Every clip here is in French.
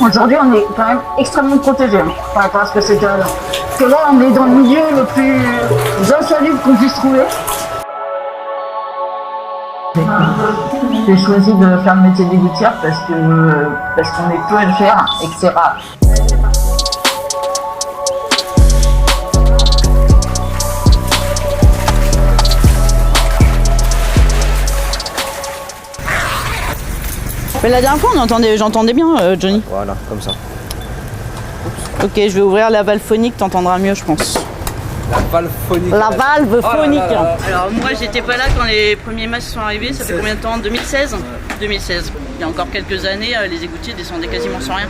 Aujourd'hui, on est quand même extrêmement protégé par rapport à ce que c'était avant. Parce que là, on est dans le milieu le plus insalubre qu'on puisse trouver. J'ai choisi de faire le métier d'égoutière parce qu'on est peu à le faire et que c'est rare. Mais la dernière fois, j'entendais bien, Johnny. Voilà, comme ça. Ok, je vais ouvrir la valve phonique, t'entendras mieux, je pense. La valve phonique. La valve phonique. Là là. Alors moi, j'étais pas là quand les premiers masques sont arrivés. Ça fait combien de temps? 2016. 2016. Il y a encore quelques années, les égoutiers descendaient quasiment sans rien.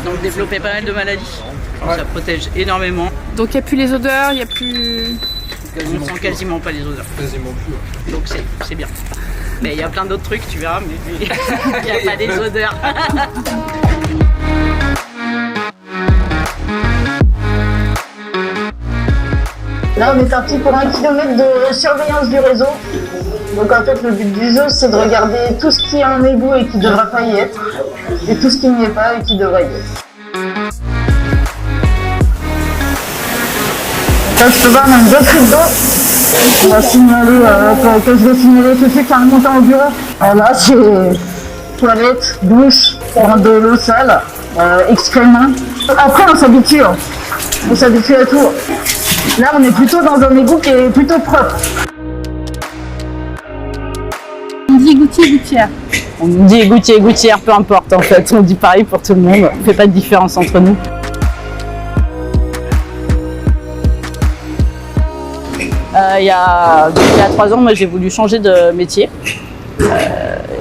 Donc développaient pas mal de maladies. Donc, ça protège énormément. Donc il n'y a plus les odeurs, il n'y a plus... On sent quasiment pas les odeurs. Quasiment plus. Donc c'est bien. Mais il y a plein d'autres trucs, tu verras, mais il n'y a pas des odeurs. Là, on est parti pour 1 kilomètre de surveillance du réseau. Donc en fait, le but du jeu, c'est de regarder tout ce qui est en égout et qui ne devrait pas y être, et tout ce qui n'y est pas et qui devrait y être. Là, tu peux voir, on a une belle fuite d'eau. On va signaler, que je vais signaler tout de suite en montant au bureau. Là, c'est toilette, douche, prendre de l'eau sale, excréments. Après, on s'habitue. On s'habitue à tout. Là, on est plutôt dans un égout qui est plutôt propre. On dit égoutier, gouttière. On dit égoutier, gouttière, peu importe en fait. On dit pareil pour tout le monde. On ne fait pas de différence entre nous. Il y a 3 ans, moi j'ai voulu changer de métier.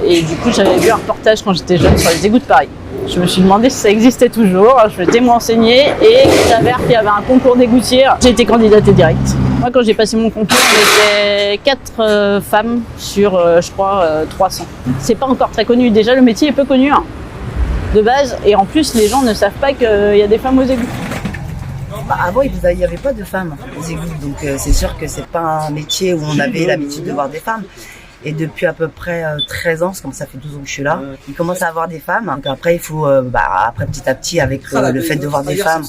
Et du coup, j'avais vu un reportage quand j'étais jeune sur les égouts de Paris. Je me suis demandé si ça existait toujours. Je m'étais renseigner et il s'avère qu'il y avait un concours d'égoutier. J'ai été candidatée direct. Moi, quand j'ai passé mon concours, j'étais 4 femmes sur, je crois, 300. C'est pas encore très connu. Déjà, le métier est peu connu de base. Et en plus, les gens ne savent pas qu'il y a des femmes aux égouts. Avant, il n'y avait pas de femmes aux égouts, donc c'est sûr que c'est pas un métier où on avait l'habitude de voir des femmes. Et depuis à peu près 13 ans, parce que ça fait 12 ans que je suis là, il commence à avoir des femmes. Donc après, il faut, après petit à petit, avec le fait de voir des femmes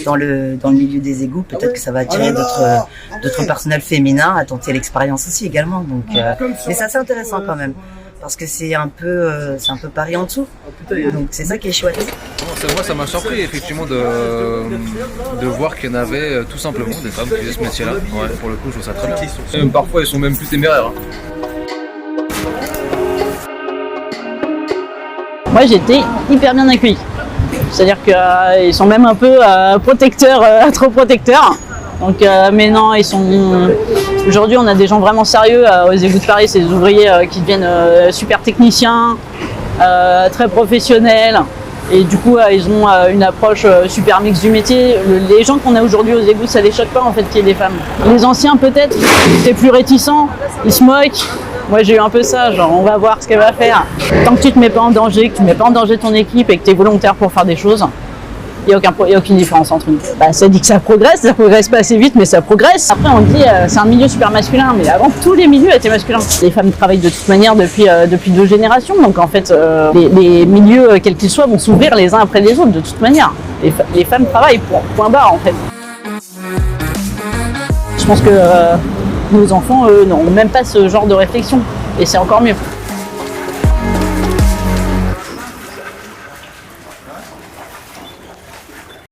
dans le milieu des égouts, peut-être que ça va attirer d'autres personnels féminins à tenter l'expérience aussi également. Donc, mais c'est assez intéressant quand même. Parce que c'est un peu Paris en dessous. Donc c'est ça qui est chouette. Moi, ça m'a surpris effectivement de voir qu'il y en avait tout simplement des femmes qui faisaient ce métier-là. Ouais, pour le coup, je trouve ça très bien. Parfois, ils sont même plus téméraires. Moi, j'étais hyper bien accueillie. C'est-à-dire qu'ils sont même un peu protecteurs, trop protecteurs. Donc, mais non, ils sont. Aujourd'hui, on a des gens vraiment sérieux aux égouts de Paris. C'est des ouvriers qui deviennent super techniciens, très professionnels. Et du coup, ils ont une approche super mixte du métier. Les gens qu'on a aujourd'hui aux égouts, ça les choque pas en fait qu'il y ait des femmes. Les anciens, peut-être, c'est plus réticents, ils se moquent. Moi, j'ai eu un peu ça, genre, on va voir ce qu'elle va faire. Tant que tu te mets pas en danger, que tu mets pas en danger ton équipe et que tu es volontaire pour faire des choses, il n'y a aucune différence entre nous. Ça dit que ça progresse pas assez vite, mais ça progresse. Après, on dit c'est un milieu super masculin, mais avant, tous les milieux étaient masculins. Les femmes travaillent de toute manière depuis 2 générations, donc en fait, les milieux, quels qu'ils soient, vont s'ouvrir les uns après les autres de toute manière. Les femmes travaillent, point barre, en fait. Je pense que nos enfants, eux, n'ont même pas ce genre de réflexion, et c'est encore mieux.